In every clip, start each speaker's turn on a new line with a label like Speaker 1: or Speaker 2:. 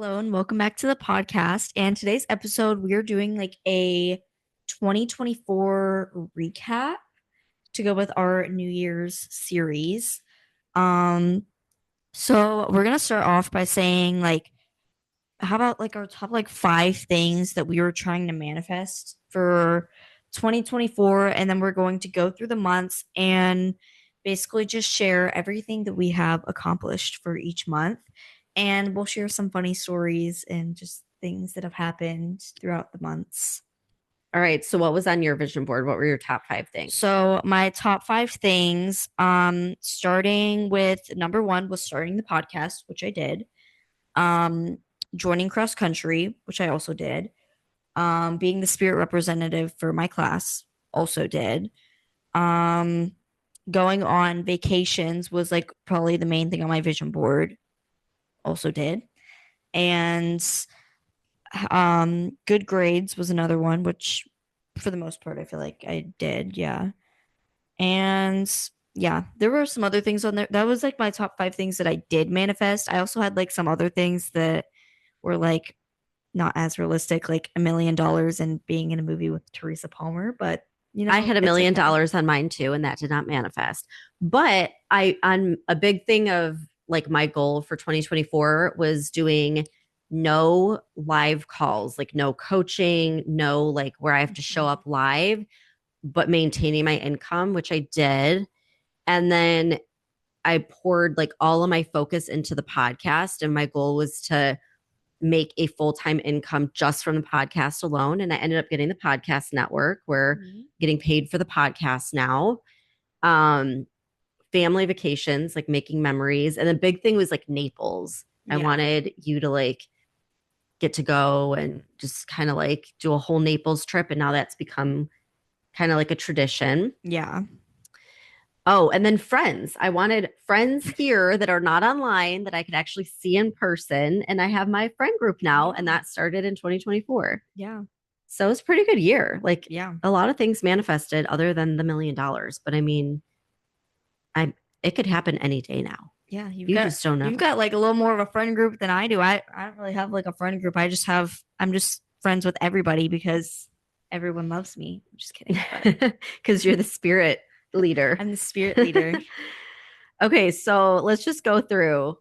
Speaker 1: Hello and welcome back to the podcast. And today's episode, we are doing like a 2024 recap to go with our New Year's series. Um, so we're gonna start off by saying how about like our top like five things that we were trying to manifest for 2024, and then we're going to go through the months and basically just share everything that we have accomplished for each month, and we'll share some funny stories and just things that have happened throughout the months.
Speaker 2: All right. So what was on your vision board? What were your top five things?
Speaker 1: So my top five things, starting with number one was starting the podcast, which I did. Um, Joining cross country, which I also did. Being the spirit representative for my class, also did. Um, Going on vacations was like probably the main thing on my vision board, also did. And good grades was another one, which for the most part I feel like I did, yeah. And yeah, there were some other things on there. That was like my top five things that I did manifest. I also had like some other things that were like not as realistic, like $1 million and being in a movie with Teresa Palmer, but
Speaker 2: I had $1
Speaker 1: it's
Speaker 2: million
Speaker 1: okay.
Speaker 2: on mine too, and that did not manifest. But on a big thing of like my goal for 2024 was doing no live calls, like no coaching, no like where I have to show up live, but maintaining my income, which I did. And then I poured like all of my focus into the podcast, and my goal was to make a full-time income just from the podcast alone. And I ended up getting the podcast network. We're getting paid for the podcast now. Um, Family vacations, like making memories. And the big thing was like Naples. I
Speaker 1: Yeah.
Speaker 2: wanted you to like get to go and just kind of like do a whole Naples trip. And now that's become kind of like a tradition.
Speaker 1: Yeah.
Speaker 2: Oh, and then friends. I wanted friends here that are not online that I could actually see in person. And I have my friend group now, and that started in 2024.
Speaker 1: Yeah.
Speaker 2: So it's a pretty good year. Like
Speaker 1: Yeah.
Speaker 2: a lot of things manifested other than the $1 million. But I mean, I it could happen any day now.
Speaker 1: Yeah.
Speaker 2: You just don't know.
Speaker 1: You've got like a little more of a friend group than I do. I don't really have like a friend group. I'm just friends with everybody because everyone loves me. I'm just kidding.
Speaker 2: Because you're the spirit leader.
Speaker 1: I'm the spirit leader.
Speaker 2: Okay, so let's just go through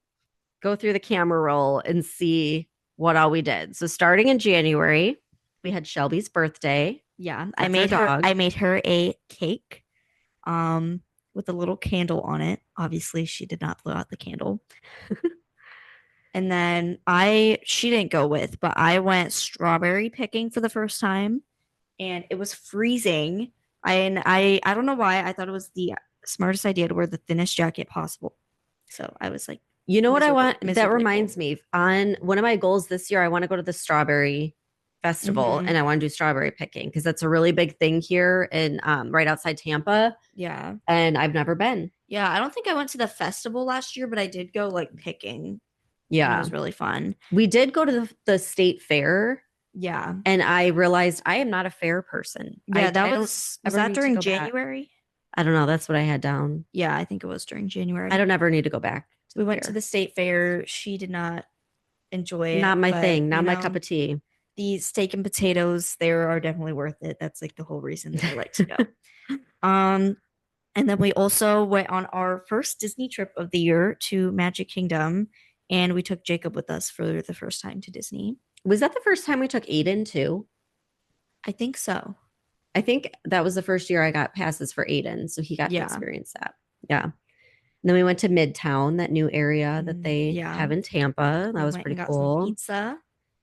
Speaker 2: the camera roll and see what all we did. So starting in January, we had Shelby's birthday.
Speaker 1: Yeah.
Speaker 2: That's our dog.
Speaker 1: I made her a cake with a little candle on it. Obviously, she did not blow out the candle. And then she didn't go with, but I went strawberry picking for the first time, and it was freezing. I don't know why I thought it was the smartest idea to wear the thinnest jacket possible. So I was like,
Speaker 2: You know what I want? That
Speaker 1: miserably
Speaker 2: reminds
Speaker 1: cold.
Speaker 2: me. On one of my goals this year, I want to go to the strawberry festival and I want to do strawberry picking because that's a really big thing here in right outside Tampa.
Speaker 1: Yeah.
Speaker 2: And I've never been.
Speaker 1: Yeah, I don't think I went to the festival last year, but I did go like picking. And it
Speaker 2: Yeah.
Speaker 1: was really fun.
Speaker 2: We did go to the state fair
Speaker 1: Yeah.
Speaker 2: and I realized I am not a fair person.
Speaker 1: Yeah,
Speaker 2: I
Speaker 1: was
Speaker 2: ever
Speaker 1: that
Speaker 2: need to
Speaker 1: during
Speaker 2: go back.
Speaker 1: January?
Speaker 2: I don't know. That's what I had down.
Speaker 1: Yeah, I think it was during January.
Speaker 2: I don't ever need to go back.
Speaker 1: We went to the state fair. She did not enjoy it.
Speaker 2: Not my
Speaker 1: but,
Speaker 2: thing. Not my cup of tea.
Speaker 1: The steak and potatoes there are definitely worth it. That's like the whole reason that I like to go. And then we also went on our first Disney trip of the year to Magic Kingdom, and we took Jacob with us for the first time to Disney.
Speaker 2: Was that the first time we took Aiden too?
Speaker 1: I think so.
Speaker 2: I think that was the first year I got passes for Aiden, so he got to experience that. Yeah. And then we went to Midtown, that new area that they have in Tampa. That was pretty cool.
Speaker 1: Some pizza.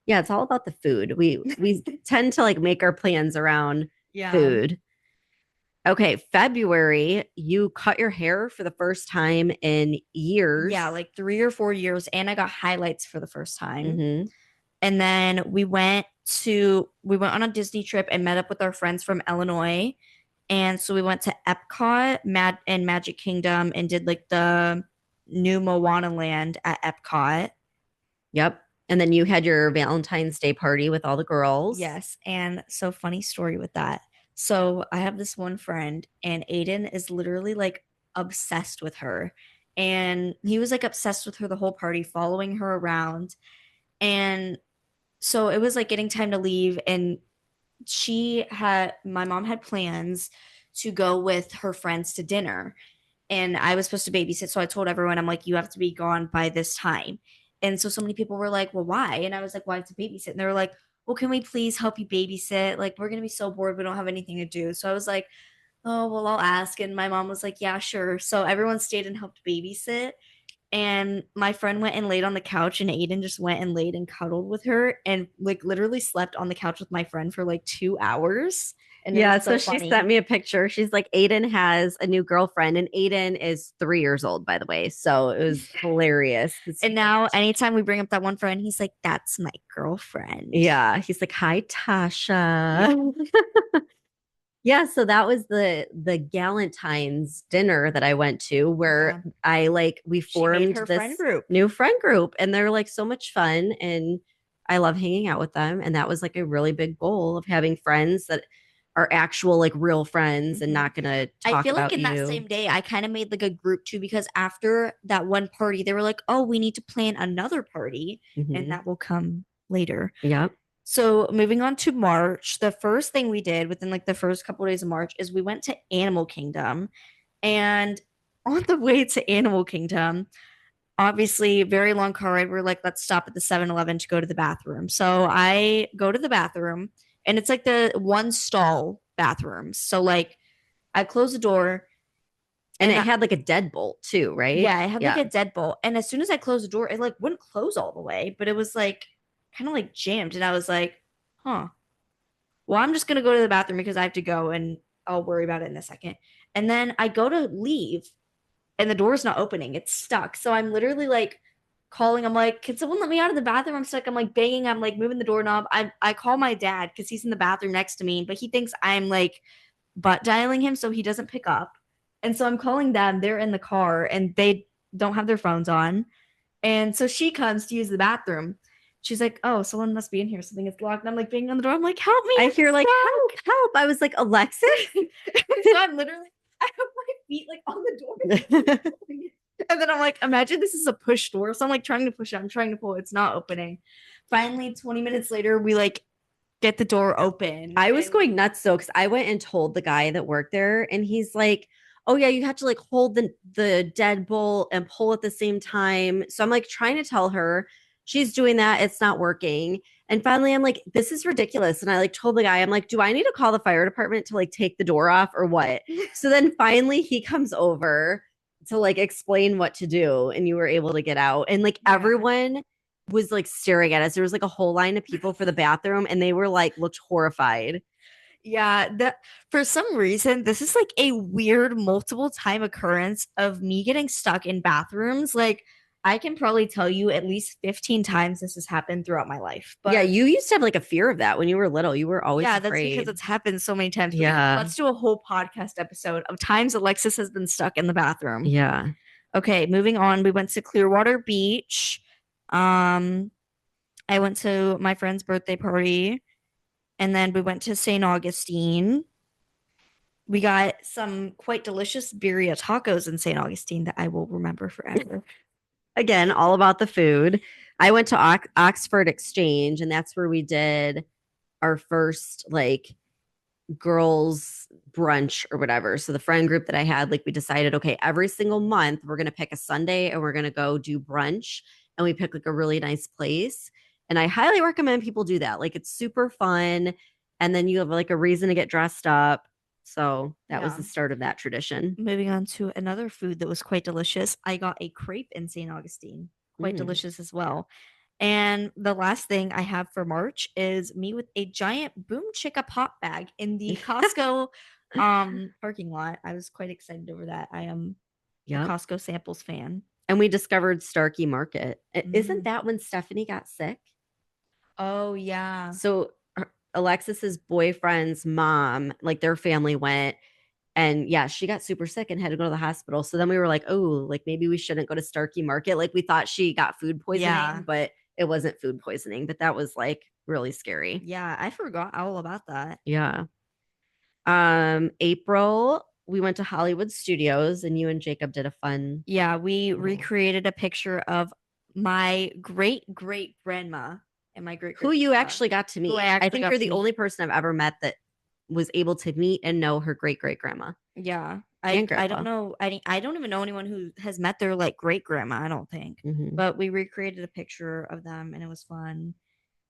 Speaker 2: Yeah, it's all about the food. We tend to like make our plans around food. Okay, February, you cut your hair for the first time in years.
Speaker 1: Yeah, like 3 or 4 years, and I got highlights for the first time. And then we went on a Disney trip and met up with our friends from Illinois. And so we went to Epcot and Magic Kingdom and did like the new Moana land at Epcot.
Speaker 2: Yep. And then you had your Valentine's Day party with all the girls.
Speaker 1: Yes. And so funny story with that. So I have this one friend, and Aiden is literally like obsessed with her. And he was like obsessed with her the whole party, following her around. And so it was like getting time to leave, and my mom had plans to go with her friends to dinner, and I was supposed to babysit. So I told everyone, I'm like, you have to be gone by this time. And so many people were like, well, why? And I was like, why to babysit? And they were like, well, can we please help you babysit? Like, we're going to be so bored. We don't have anything to do. So I was like, oh, well, I'll ask. And my mom was like, yeah, sure. So everyone stayed and helped babysit. And my friend went and laid on the couch, and Aiden just went and laid and cuddled with her and like literally slept on the couch with my friend for like 2 hours. And it was
Speaker 2: Yeah, so
Speaker 1: so
Speaker 2: she sent
Speaker 1: funny.
Speaker 2: me a picture. She's like, Aiden has a new girlfriend, and Aiden is 3 years old, by the way. So it was hilarious.
Speaker 1: And now anytime we bring up that one friend, he's like, that's my girlfriend.
Speaker 2: Yeah, he's like, "Hi,
Speaker 1: Yeah.
Speaker 2: Tasha." Yeah, so that was the Galentine's dinner that I went to where
Speaker 1: Yeah.
Speaker 2: we
Speaker 1: She made
Speaker 2: formed
Speaker 1: her friend
Speaker 2: this
Speaker 1: group.
Speaker 2: new friend group and they're like so much fun and I love hanging out with them and that was like a really big goal of having friends that are actual like real friends and
Speaker 1: Mhm.
Speaker 2: not going to
Speaker 1: I
Speaker 2: talk
Speaker 1: feel like
Speaker 2: about
Speaker 1: in that
Speaker 2: you.
Speaker 1: same day, I kind of made like a group too, because after that one party, they were like, oh, we need to plan another party, and
Speaker 2: Mhm.
Speaker 1: that will come later.
Speaker 2: Yep.
Speaker 1: So moving on to March, the first thing we did within like the first couple of days of March is we went to Animal Kingdom. And on the way to Animal Kingdom, obviously very long car ride, we're like, let's stop at the 7-Eleven to go to the bathroom. So I go to the bathroom, and it's like the one stall bathroom. So like I close the door,
Speaker 2: And
Speaker 1: and
Speaker 2: it had like a deadbolt too, right?
Speaker 1: yeah, I had like
Speaker 2: Yeah.
Speaker 1: a deadbolt. And as soon as I closed the door, it like wouldn't close all the way, but it was like kind of like jammed. And I was like, huh, well, I'm just gonna go to the bathroom because I have to go, and I'll worry about it in a second. And then I go to leave, and the door's not opening. It's stuck. So I'm literally like calling. I'm like, can someone let me out of the bathroom? I'm stuck. I'm like banging. I'm like moving the doorknob. I call my dad because he's in the bathroom next to me, but he thinks I'm like butt dialing him, so he doesn't pick up. And so I'm calling them. They're in the car, and they don't have their phones on. And so she comes to use the bathroom. She's like, "Oh, someone must be in here. Something is locked." And I'm like banging on the door. I'm like, "Help me!
Speaker 2: I
Speaker 1: I'm
Speaker 2: hear like help,
Speaker 1: stuck!"
Speaker 2: help. I was like, Alexis.
Speaker 1: So I'm literally, I have my feet like on the door. And then I'm like, imagine this is a push door. So I'm like trying to push it. I'm trying to pull it. It's not opening. Finally, 20 minutes later, we like get the door open.
Speaker 2: I was
Speaker 1: And
Speaker 2: going nuts though, because I went and told the guy that worked there, and he's like, "Oh yeah, you have to like hold the deadbolt and pull at the same time." So I'm like trying to tell her, she's doing that, it's not working. And finally, I'm like, "This is ridiculous." And I like told the guy, I'm like, "Do I need to call the fire department to like take the door off or what?" So then finally, he comes over to like explain what to do, and you were able to get out. And like
Speaker 1: yeah.
Speaker 2: everyone was like staring at us. There was like a whole line of people for the bathroom and they were like looked horrified.
Speaker 1: Yeah, that for some reason, this is like a weird multiple time occurrence of me getting stuck in bathrooms. Like, I can probably tell you at least 15 times this has happened throughout my life.
Speaker 2: Yeah,
Speaker 1: But
Speaker 2: you used to have like a fear of that when you were little. You were always
Speaker 1: yeah, that's because
Speaker 2: afraid.
Speaker 1: it's happened so many times.
Speaker 2: Yeah.
Speaker 1: Let's do a whole podcast episode of times Alexis has been stuck in the bathroom.
Speaker 2: Yeah.
Speaker 1: Okay, moving on. We went to Clearwater Beach. Um, I went to my friend's birthday party, and then we went to St. Augustine. We got some quite delicious birria tacos in St. Augustine that I will remember forever.
Speaker 2: Again, all about the food. I went to Oxford Exchange and that's where we did our first like girls brunch or whatever. So the friend group that I had, like we decided, okay, every single month we're going to pick a Sunday and we're going to go do brunch and we pick like a really nice place. And I highly recommend people do that. Like it's super fun and then you have like a reason to get dressed up. So that was
Speaker 1: Yeah.
Speaker 2: the start of that tradition.
Speaker 1: Moving on to another food that was quite delicious. I got a crepe in St. Augustine. Quite
Speaker 2: Mm.
Speaker 1: delicious as well. And the last thing I have for March is me with a giant Boom Chicka pop bag in the Costco parking lot. I was quite excited over that. I am a
Speaker 2: Yep.
Speaker 1: Costco samples fan.
Speaker 2: And we discovered Starkey Market. Isn't
Speaker 1: Mm.
Speaker 2: that when Stephanie got sick?
Speaker 1: Oh yeah.
Speaker 2: So Alexis's boyfriend's mom, like their family went and yeah, she got super sick and had to go to the hospital. So then we were like, oh, like maybe we shouldn't go to Starkey Market. Like we thought she got food
Speaker 1: Yeah.
Speaker 2: poisoning, but it wasn't food poisoning. But that was like really scary.
Speaker 1: Yeah, I forgot all about that.
Speaker 2: Yeah. April, we went to Hollywood Studios and you and Jacob did a fun
Speaker 1: Yeah, we
Speaker 2: little
Speaker 1: recreated a picture of my great great grandma and my great
Speaker 2: Who
Speaker 1: great
Speaker 2: you actually got to
Speaker 1: who I
Speaker 2: meet. I
Speaker 1: actually
Speaker 2: think
Speaker 1: got
Speaker 2: you're
Speaker 1: to
Speaker 2: the
Speaker 1: meet.
Speaker 2: only person I've ever met that was able to meet and know her great great grandma
Speaker 1: Yeah.
Speaker 2: and
Speaker 1: I don't
Speaker 2: grandpa.
Speaker 1: know I don't even know anyone who has met their like great grandma, I don't think.
Speaker 2: Mm-hmm.
Speaker 1: But we recreated a picture of them and it was fun.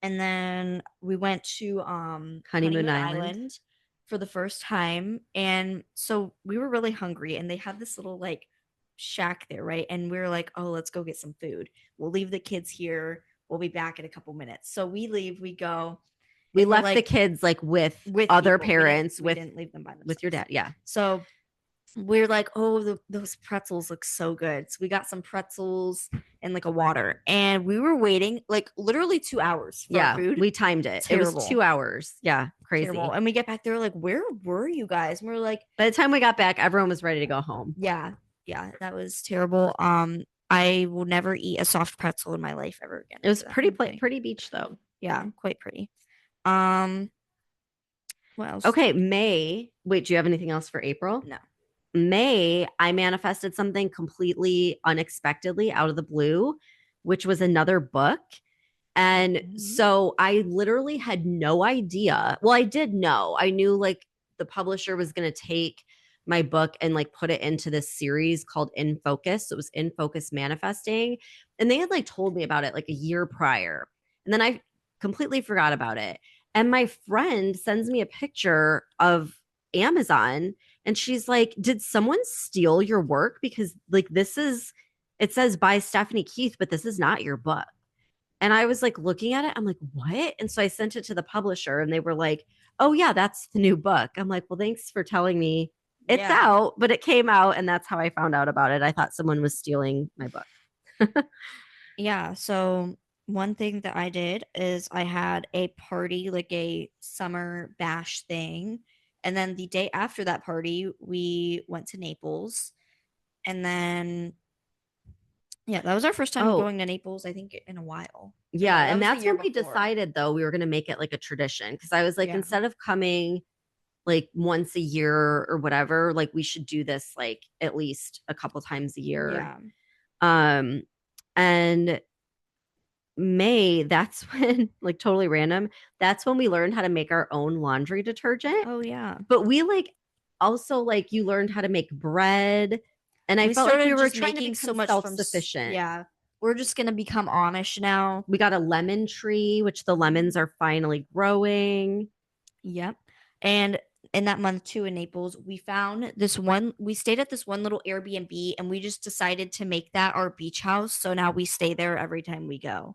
Speaker 1: And then we went to
Speaker 2: Honeymoon
Speaker 1: Honeymoon
Speaker 2: Island.
Speaker 1: Island for the first time. And so we were really hungry and they had this little like shack there, right? And we were like, "Oh, let's go get some food. We'll leave the kids here. We'll be back in a couple minutes." So we leave, we go,
Speaker 2: We
Speaker 1: and we're
Speaker 2: left the
Speaker 1: like
Speaker 2: kids like with
Speaker 1: with
Speaker 2: other
Speaker 1: people.
Speaker 2: parents,
Speaker 1: We didn't leave them by
Speaker 2: with your
Speaker 1: themselves.
Speaker 2: dad. Yeah.
Speaker 1: So we're like, oh, those pretzels look so good. So we got some pretzels and like a water, and we were waiting like literally 2 hours for our
Speaker 2: Yeah.
Speaker 1: food.
Speaker 2: We timed it. It was
Speaker 1: Terrible,
Speaker 2: 2 hours. Yeah.
Speaker 1: terrible.
Speaker 2: Crazy.
Speaker 1: And we get back there, like, where were you guys? And we're like,
Speaker 2: By the time we got back, everyone was ready to go home.
Speaker 1: yeah, yeah, that was terrible. I will never eat a soft pretzel in my life ever again.
Speaker 2: It was
Speaker 1: After that
Speaker 2: pretty
Speaker 1: one thing.
Speaker 2: pretty beach though.
Speaker 1: Yeah, quite pretty. Um, what else?
Speaker 2: Okay, May. Wait, do you have anything else for April?
Speaker 1: No.
Speaker 2: May, I manifested something completely unexpectedly out of the blue, which was another book. And so I literally had no idea. Well, I did know. I knew like the publisher was going to take my book and like put it into this series called In Focus. So it was In Focus Manifesting. And they had like told me about it like a year prior. And then I completely forgot about it. And my friend sends me a picture of Amazon and she's like, "Did someone steal your work? Because like this is, it says by Stephanie Keith, but this is not your book." And I was like looking at it. I'm like, "What?" And so I sent it to the publisher and they were like, "Oh, yeah, that's the new book." I'm like, "Well, thanks for telling me it's
Speaker 1: Yeah.
Speaker 2: out," but it came out and that's how I found out about it. I thought someone was stealing my book.
Speaker 1: Yeah, so one thing that I did is I had a party, like a summer bash thing. And then the day after that party, we went to Naples. And then, yeah, that was our first time
Speaker 2: Oh,
Speaker 1: going to Naples, I think, in a while. Or no,
Speaker 2: yeah.
Speaker 1: that
Speaker 2: And
Speaker 1: was the
Speaker 2: that's
Speaker 1: year
Speaker 2: when we
Speaker 1: before.
Speaker 2: decided, though, we were going to make it like a tradition. Cause I was like,
Speaker 1: Yeah.
Speaker 2: instead of coming like once a year or whatever, like we should do this like at least a couple times a year.
Speaker 1: Yeah.
Speaker 2: Um, and May, that's when, like totally random, that's when we learned how to make our own laundry detergent.
Speaker 1: Oh, yeah.
Speaker 2: But we like also like you learned how to make bread. And I
Speaker 1: We
Speaker 2: felt like we
Speaker 1: started
Speaker 2: were
Speaker 1: just
Speaker 2: trying to
Speaker 1: making so
Speaker 2: become
Speaker 1: much
Speaker 2: self sufficient.
Speaker 1: yeah. We're just going to become Amish now.
Speaker 2: We got a lemon tree, which the lemons are finally growing.
Speaker 1: Yep. And in that month too in Naples, we stayed at this one little Airbnb and we just decided to make that our beach house. So now we stay there every time we go.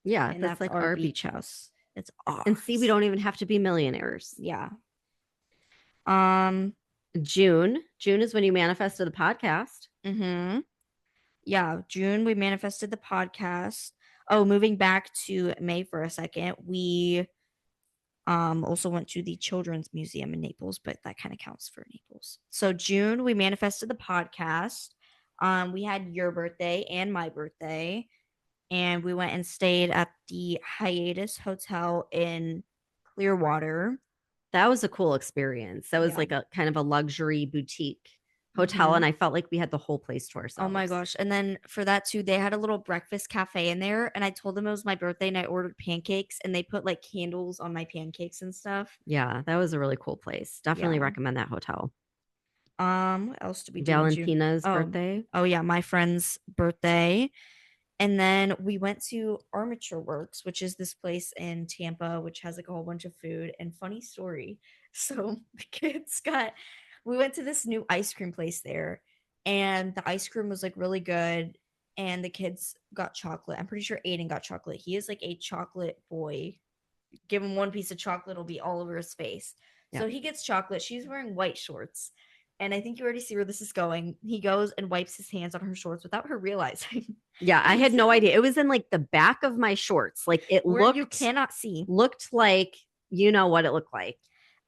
Speaker 2: Yeah,
Speaker 1: And
Speaker 2: that's
Speaker 1: that's
Speaker 2: like
Speaker 1: our
Speaker 2: our
Speaker 1: beach
Speaker 2: beach
Speaker 1: house.
Speaker 2: house.
Speaker 1: It's
Speaker 2: And see, we
Speaker 1: ours.
Speaker 2: don't even have to be millionaires.
Speaker 1: Yeah. Um,
Speaker 2: June is when you manifested the podcast.
Speaker 1: mhm. Yeah, June we manifested the podcast. Oh, moving back to May for a second, we also went to the Children's Museum in Naples, but that kind of counts for Naples. So June, we manifested the podcast. We had your birthday and my birthday, and we went and stayed at the Hiatus Hotel in Clearwater.
Speaker 2: That was a cool experience. That was
Speaker 1: Yeah.
Speaker 2: like a kind of a luxury boutique hotel.
Speaker 1: Mhm.
Speaker 2: And I felt like we had the whole place to
Speaker 1: Oh my
Speaker 2: ourselves.
Speaker 1: gosh. And then for that too, they had a little breakfast cafe in there. And I told them it was my birthday and I ordered pancakes and they put like candles on my pancakes and stuff.
Speaker 2: Yeah, that was a really cool place. Definitely
Speaker 1: Yeah.
Speaker 2: recommend that hotel.
Speaker 1: What else did we do in June?
Speaker 2: Valentina's
Speaker 1: Oh,
Speaker 2: birthday.
Speaker 1: oh yeah, my friend's birthday. And then we went to Armature Works, which is this place in Tampa, which has like a whole bunch of food. And funny story. So the kids got, we went to this new ice cream place there, and the ice cream was like really good. And the kids got chocolate. I'm pretty sure Aiden got chocolate. He is like a chocolate boy. Give him one piece of chocolate, it'll be all over his face.
Speaker 2: Yeah.
Speaker 1: So he gets chocolate. She's wearing white shorts. And I think you already see where this is going. He goes and wipes his hands on her shorts without her realizing.
Speaker 2: Yeah, I had no idea. It was in like the back of my shorts. Like it
Speaker 1: Where you
Speaker 2: looked
Speaker 1: cannot see.
Speaker 2: like you know what it looked like.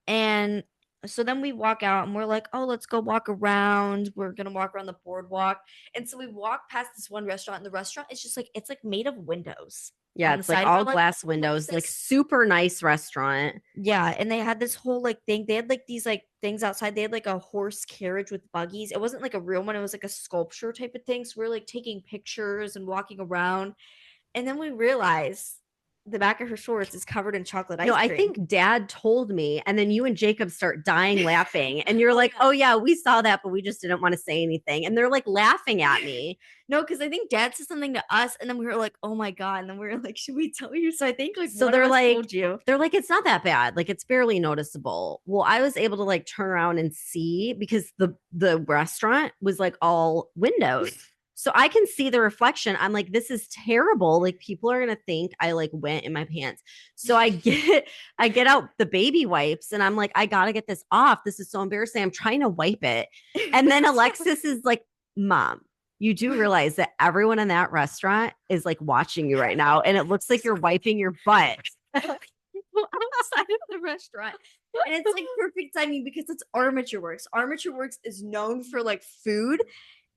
Speaker 1: And So then we walk out and we're like, oh, let's go walk around. We're gonna walk around the boardwalk. And so we walk past this one restaurant, and the restaurant is just like it's like made of windows
Speaker 2: Yeah,
Speaker 1: on the
Speaker 2: it's like
Speaker 1: side. We're
Speaker 2: all
Speaker 1: like,
Speaker 2: glass
Speaker 1: what is
Speaker 2: windows, like
Speaker 1: this?
Speaker 2: super nice restaurant.
Speaker 1: Yeah, and they had this whole like thing. They had like these like things outside. They had like a horse carriage with buggies. It wasn't like a real one, it was like a sculpture type of thing. So we are like taking pictures and walking around. And then we realize the back of her shorts is covered in chocolate
Speaker 2: No,
Speaker 1: ice
Speaker 2: I
Speaker 1: cream.
Speaker 2: think dad told me, and then you and Jacob start dying laughing. And you're
Speaker 1: Oh
Speaker 2: like,
Speaker 1: yeah.
Speaker 2: oh, yeah, we saw that, but we just didn't want to say anything. And they're like laughing at me.
Speaker 1: No, because I think dad said something to us, and then we were like, oh my God. And then we were like, should we tell you? So I think like
Speaker 2: So
Speaker 1: one of us told you.
Speaker 2: they're like, it's not that bad. Like it's barely noticeable. Well, I was able to like turn around and see because the restaurant was like all windows. So I can see the reflection. I'm like, this is terrible. Like people are gonna think I like went in my pants. So I get out the baby wipes and I'm like, I gotta get this off. This is so embarrassing. I'm trying to wipe it. And then Alexis is like, Mom, you do realize that everyone in that restaurant is like watching you right now. And it looks like you're wiping your butt.
Speaker 1: Outside of the restaurant. And it's like perfect timing because it's Armature Works. Armature Works is known for like food,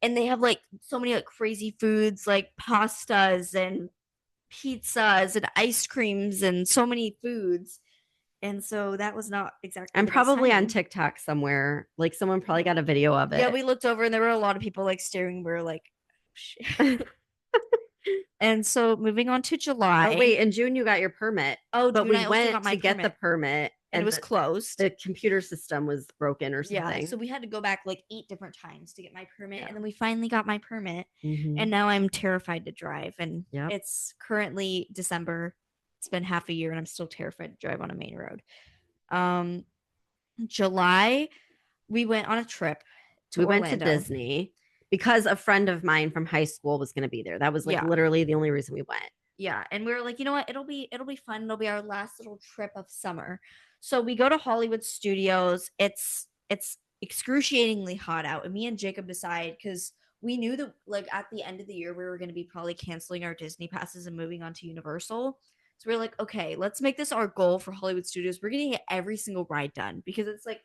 Speaker 1: and they have like so many like crazy foods like pastas and pizzas and ice creams and so many foods. And so that was not exactly
Speaker 2: I'm
Speaker 1: the best
Speaker 2: probably on
Speaker 1: timing.
Speaker 2: TikTok somewhere. Like someone probably got a video of
Speaker 1: Yeah,
Speaker 2: it.
Speaker 1: we looked over and there were a lot of people like staring. We were like, oh, shit. And so moving on to
Speaker 2: Oh,
Speaker 1: July.
Speaker 2: wait. In June, you got your permit,
Speaker 1: Oh,
Speaker 2: but
Speaker 1: June,
Speaker 2: we
Speaker 1: I also
Speaker 2: went
Speaker 1: got my
Speaker 2: to get the
Speaker 1: permit
Speaker 2: permit
Speaker 1: and it
Speaker 2: and
Speaker 1: was closed.
Speaker 2: the computer system was broken or
Speaker 1: Yeah, so
Speaker 2: something.
Speaker 1: we had to go back like 8 different times to get my permit,
Speaker 2: Yeah.
Speaker 1: and then we finally got my permit,
Speaker 2: Mm-hmm.
Speaker 1: and now I'm terrified to drive, and
Speaker 2: Yep.
Speaker 1: it's currently December. It's been half a year and I'm still terrified to drive on a main road. Um July, we went on a trip to
Speaker 2: We went to
Speaker 1: Orlando.
Speaker 2: Disney because a friend of mine from high school was going to be there. That was like
Speaker 1: Yeah.
Speaker 2: literally the only reason we went.
Speaker 1: Yeah, and we were like, you know what? It'll be fun. It'll be our last little trip of summer. So we go to Hollywood Studios. It's excruciatingly hot out, and me and Jacob decide because we knew that like at the end of the year we were going to be probably canceling our Disney passes and moving on to Universal. So we are like, okay, let's make this our goal for Hollywood Studios. We're going to get every single ride done because it's like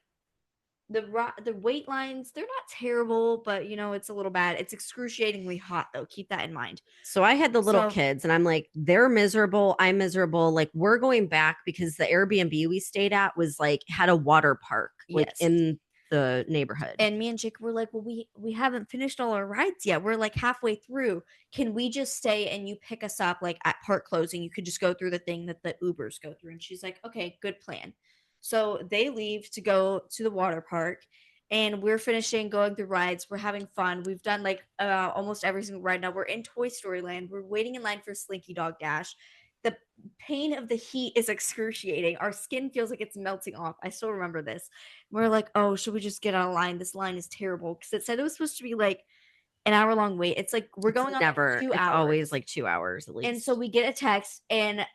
Speaker 1: the wait lines, they're not terrible, but you know it's a little bad. It's excruciatingly hot though. Keep that in mind.
Speaker 2: So I had the little
Speaker 1: So
Speaker 2: kids and I'm like, they're miserable. I'm miserable. Like, we're going back because the Airbnb we stayed at was like, had a water park like
Speaker 1: yes.
Speaker 2: in the neighborhood.
Speaker 1: And me and Jake were like, well, we haven't finished all our rides yet. We're like halfway through. Can we just stay and you pick us up like at park closing? You could just go through the thing that the Ubers go through. And she's like, okay, good plan. So they leave to go to the water park, and we're finishing going through rides. We're having fun. We've done like almost every single ride now. We're in Toy Story Land. We're waiting in line for Slinky Dog Dash. The pain of the heat is excruciating. Our skin feels like it's melting off. I still remember this. We're like, oh, should we just get on a line? This line is terrible because it said it was supposed to be like an hour long wait. It's like we're
Speaker 2: It's
Speaker 1: going on like
Speaker 2: never,
Speaker 1: 2 hours.
Speaker 2: it's always like 2 hours at
Speaker 1: And
Speaker 2: least.
Speaker 1: so we get a text, and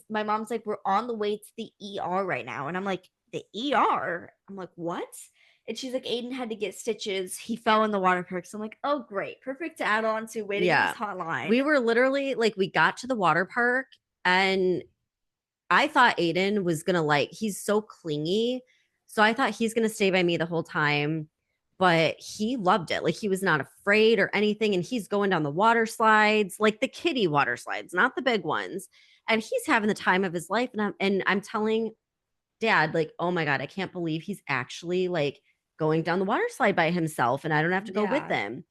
Speaker 1: my mom's like, we're on the way to the ER right now. And I'm like, the ER? I'm like, what? And she's like, Aiden had to get stitches. He fell in the water park. So I'm like, oh, great. Perfect to add on to waiting in
Speaker 2: Yeah.
Speaker 1: this hot line.
Speaker 2: We were literally like, we got to the water park and I thought Aiden was gonna like, he's so clingy. So I thought he's gonna stay by me the whole time, but he loved it. Like he was not afraid or anything. And he's going down the water slides, like the kiddie water slides, not the big ones. And he's having the time of his life. And I'm telling dad, like, oh my God, I can't believe he's actually like going down the water slide by himself and I don't have to go with
Speaker 1: Yeah.
Speaker 2: him.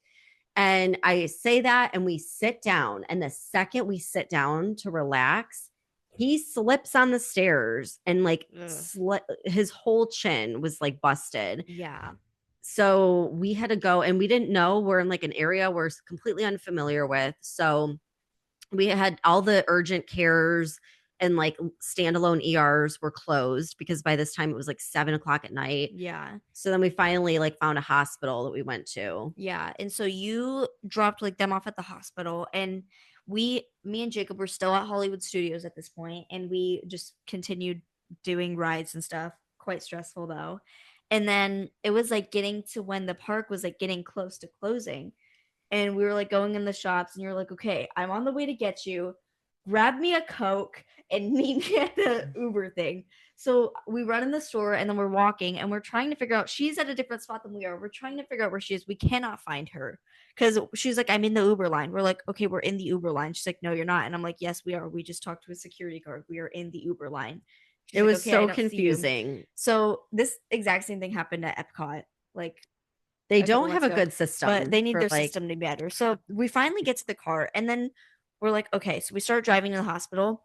Speaker 2: And I say that and we sit down. And the second we sit down to relax, he slips on the stairs and like his whole chin was like busted.
Speaker 1: Yeah.
Speaker 2: So we had to go and we didn't know. We're in like an area we're completely unfamiliar with. So we had all the urgent cares and like standalone ERs were closed because by this time it was like 7 o'clock at night.
Speaker 1: Yeah.
Speaker 2: So then we finally like found a hospital that we went to.
Speaker 1: Yeah. And so you dropped like them off at the hospital, and me and Jacob were still at Hollywood Studios at this point, and we just continued doing rides and stuff. Quite stressful though. And then it was like getting to when the park was like getting close to closing, and we were like going in the shops, and you're like, okay, I'm on the way to get you. grab me a Coke and meet me at the Uber thing. So we run in the store and then we're walking and we're trying to figure out, she's at a different spot than we are. We're trying to figure out where she is. We cannot find her because she's like, I'm in the Uber line. We're like, okay, we're in the Uber line. She's like, no, you're not. And I'm like, yes, we are. We just talked to a security guard. We are in the Uber line. She's
Speaker 2: It
Speaker 1: like,
Speaker 2: was
Speaker 1: okay, I
Speaker 2: so
Speaker 1: don't see you.
Speaker 2: confusing.
Speaker 1: So this exact same thing happened at Epcot. Like
Speaker 2: They
Speaker 1: a couple
Speaker 2: don't have
Speaker 1: months
Speaker 2: a
Speaker 1: ago,
Speaker 2: good
Speaker 1: but
Speaker 2: system
Speaker 1: they need
Speaker 2: for
Speaker 1: their
Speaker 2: like,
Speaker 1: system to be better. So we finally get to the car, and then we're like, okay, so we start driving to the hospital.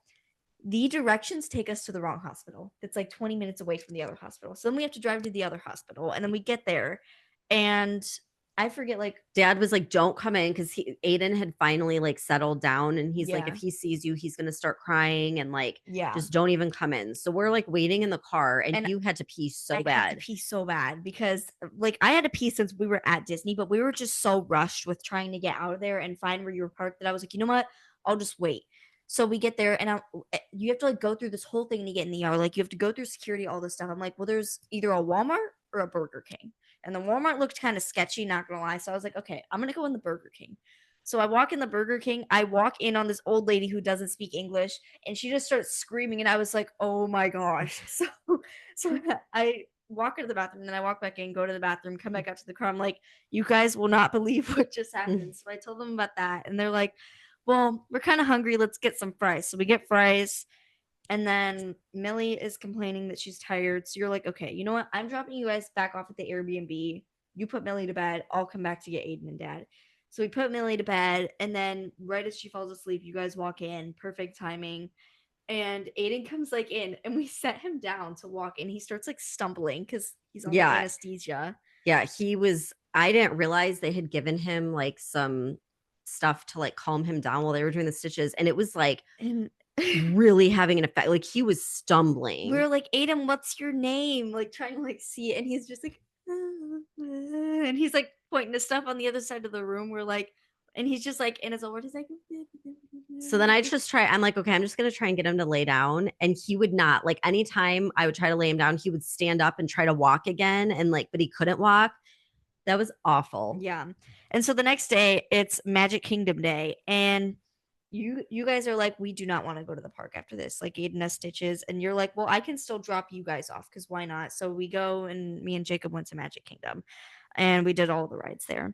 Speaker 1: The directions take us to the wrong hospital. It's like 20 minutes away from the other hospital. So then we have to drive to the other hospital, and then we get there, and I forget like
Speaker 2: Dad was like, don't come in because Aiden had finally like settled down and he's like, if
Speaker 1: yeah,
Speaker 2: he sees you, he's gonna start crying and like
Speaker 1: yeah.
Speaker 2: just don't even come in. So we're like waiting in the car and
Speaker 1: And
Speaker 2: you had to pee so
Speaker 1: I had to
Speaker 2: bad.
Speaker 1: pee so bad because like I had to pee since we were at Disney, but we were just so rushed with trying to get out of there and find where you were parked that I was like, you know what? I'll just wait. So we get there and you have to like go through this whole thing to get in the ER. Like you have to go through security, all this stuff. I'm like, well, there's either a Walmart or a Burger King. And the Walmart looked kind of sketchy, not gonna lie. So I was like, okay, I'm gonna go in the Burger King. So I walk in the Burger King. I walk in on this old lady who doesn't speak English, and she just starts screaming. And I was like, "Oh my gosh!" So I walk into the bathroom, and then I walk back in, go to the bathroom, come back out to the car. I'm like, you guys will not believe what just happened. So I told them about that, and they're like, well, we're kind of hungry. Let's get some fries. So we get fries. And then Millie is complaining that she's tired. So you're like, okay, you know what? I'm dropping you guys back off at the Airbnb. You put Millie to bed. I'll come back to get Aiden and Dad. So we put Millie to bed. And then right as she falls asleep, you guys walk in. Perfect timing. And Aiden comes like in and we set him down to walk and he starts like stumbling because he's on the
Speaker 2: Yeah.
Speaker 1: anesthesia.
Speaker 2: Yeah. I didn't realize they had given him like some stuff to like calm him down while they were doing the stitches. And it was like
Speaker 1: And
Speaker 2: really having an effect. Like he was stumbling.
Speaker 1: we're like, Aiden, what's your name? Like trying to like see it. And he's just like, and he's like pointing to stuff on the other side of the room. We're like, and he's just like in his own word, he's like,
Speaker 2: So then I'm like, okay, I'm just going to try and get him to lay down. And he would not. Like anytime I would try to lay him down, he would stand up and try to walk again. And like, but he couldn't walk. That was awful.
Speaker 1: yeah. And so the next day, it's Magic Kingdom Day. And you guys are like, we do not want to go to the park after this. Like Aiden has stitches. And you're like, well, I can still drop you guys off because why not? So we go and me and Jacob went to Magic Kingdom and we did all the rides there.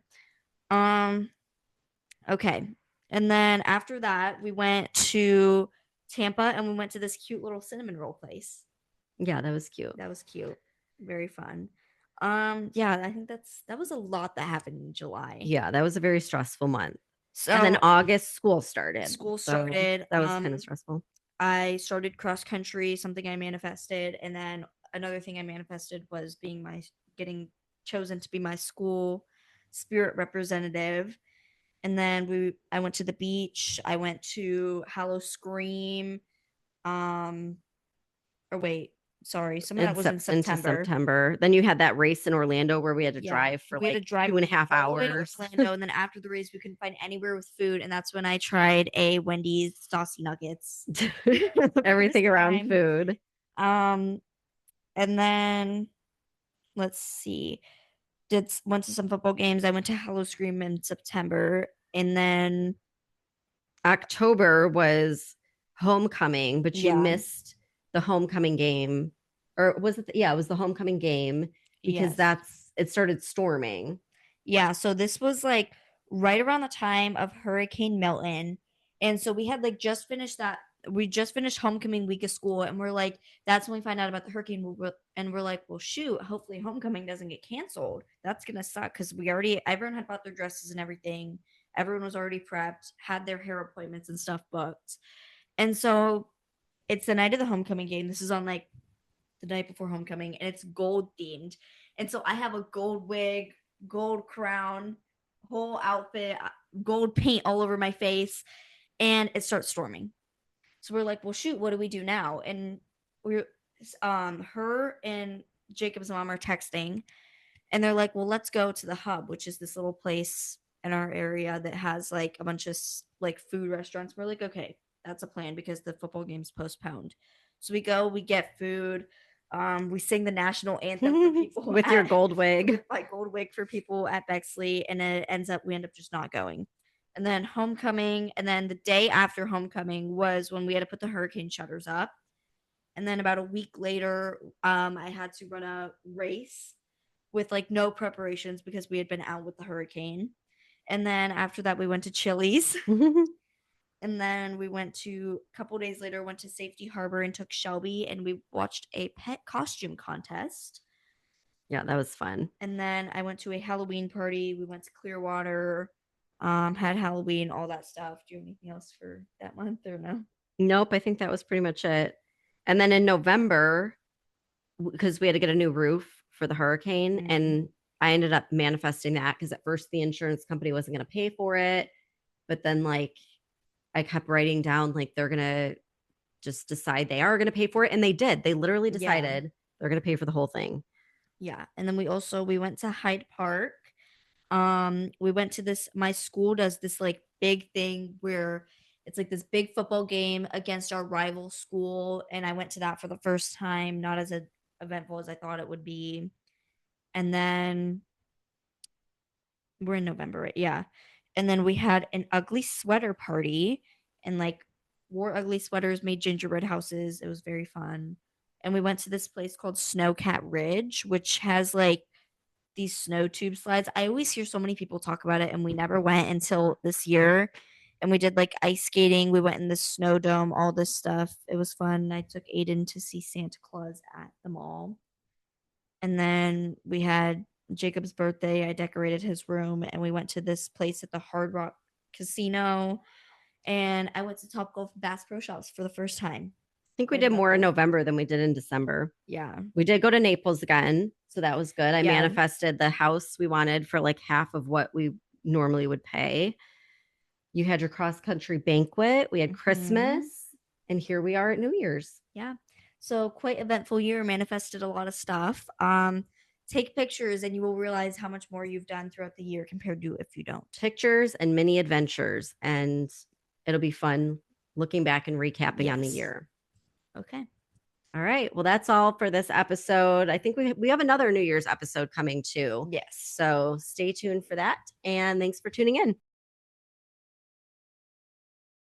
Speaker 1: Um, okay. And then after that, we went to Tampa and we went to this cute little cinnamon roll place.
Speaker 2: Yeah, that was cute.
Speaker 1: That was cute. Very fun. Yeah, I think that was a lot that happened in July.
Speaker 2: Yeah, that was a very stressful month.
Speaker 1: So
Speaker 2: And then August, school started.
Speaker 1: school
Speaker 2: So
Speaker 1: started.
Speaker 2: that was kind of stressful.
Speaker 1: I started cross country, something I manifested, and then another thing I manifested was getting chosen to be my school spirit representative. And then I went to the beach. I went to Hallow Scream. Um, or wait, sorry, some of that was in
Speaker 2: Into
Speaker 1: September.
Speaker 2: September. Then you had that race in Orlando where we had to
Speaker 1: Yeah,
Speaker 2: drive for
Speaker 1: we had to
Speaker 2: like
Speaker 1: drive
Speaker 2: 2.5
Speaker 1: all the way to
Speaker 2: hours.
Speaker 1: Orlando, and then after the race, we couldn't find anywhere with food, and that's when I tried a Wendy's saucy nuggets.
Speaker 2: Everything around food.
Speaker 1: And then let's see, went to some football games. I went to Hallow Scream in September, and then
Speaker 2: October was homecoming, but you
Speaker 1: yeah,
Speaker 2: missed the homecoming game. Or was it? Yeah, it was the homecoming game because
Speaker 1: yes.
Speaker 2: it started storming.
Speaker 1: Yeah, so this was like right around the time of Hurricane Milton. And so we had like just finished that. We just finished homecoming week of school, and we're like, that's when we find out about the hurricane. And we're like, well, shoot, hopefully homecoming doesn't get canceled. That's gonna suck because everyone had bought their dresses and everything. Everyone was already prepped, had their hair appointments and stuff booked. And so it's the night of the homecoming game. This is on like the night before homecoming, and it's gold themed. And so I have a gold wig, gold crown, whole outfit, gold paint all over my face, and it starts storming. So we're like, well, shoot, what do we do now? And we're her and Jacob's mom are texting, and they're like, well, let's go to the hub, which is this little place in our area that has like a bunch of like food restaurants. We're like, okay, that's a plan because the football game's postponed. So we go, we get food. We sing the national anthem for people
Speaker 2: with your gold wig.
Speaker 1: With my gold wig for people at Bexley, and we end up just not going. and then homecoming, and then the day after homecoming was when we had to put the hurricane shutters up. And then about a week later, I had to run a race with like no preparations because we had been out with the hurricane. And then after that, we went to Chili's. And then we went to a couple days later, went to Safety Harbor and took Shelby, and we watched a pet costume contest.
Speaker 2: Yeah, that was fun.
Speaker 1: And then I went to a Halloween party. We went to Clearwater, had Halloween, all that stuff. Do you have anything else for that month or no?
Speaker 2: Nope, I think that was pretty much it. And then in November, because we had to get a new roof for the hurricane, and I ended up manifesting that because at first the insurance company wasn't going to pay for it, but then like I kept writing down like they're going to just decide they are going to pay for it, and they did. They literally decided they're going to pay for the whole thing.
Speaker 1: Yeah. And then we went to Hyde Park. We went to this, my school does this like big thing where it's like this big football game against our rival school, and I went to that for the first time, not as eventful as I thought it would be. And then we're in November, right? Yeah. And then we had an ugly sweater party and like wore ugly sweaters, made gingerbread houses. It was very fun. And we went to this place called Snowcat Ridge, which has like these snow tube slides. I always hear so many people talk about it, and we never went until this year. And we did like ice skating. We went in the snow dome, all this stuff. It was fun. I took Aiden to see Santa Claus at the mall. And then we had Jacob's birthday. I decorated his room, and we went to this place at the Hard Rock Casino. And I went to Top Golf Bass Pro Shops for the first time.
Speaker 2: I think we did more in November than we did in December.
Speaker 1: Yeah.
Speaker 2: We did go to Naples again, so that was good. I manifested the house we wanted for like half of what we normally would pay. You had your cross country banquet. We had Christmas, and here we are at New Year's.
Speaker 1: Yeah. So quite eventful year, manifested a lot of stuff. Take pictures and you will realize how much more you've done throughout the year compared to if you don't.
Speaker 2: Pictures and mini adventures, and it'll be fun looking back and recapping on the year.
Speaker 1: Okay.
Speaker 2: All right. Well, that's all for this episode. I think we have another New Year's episode coming too.
Speaker 1: Yes.
Speaker 2: So stay tuned for that. And thanks for tuning in.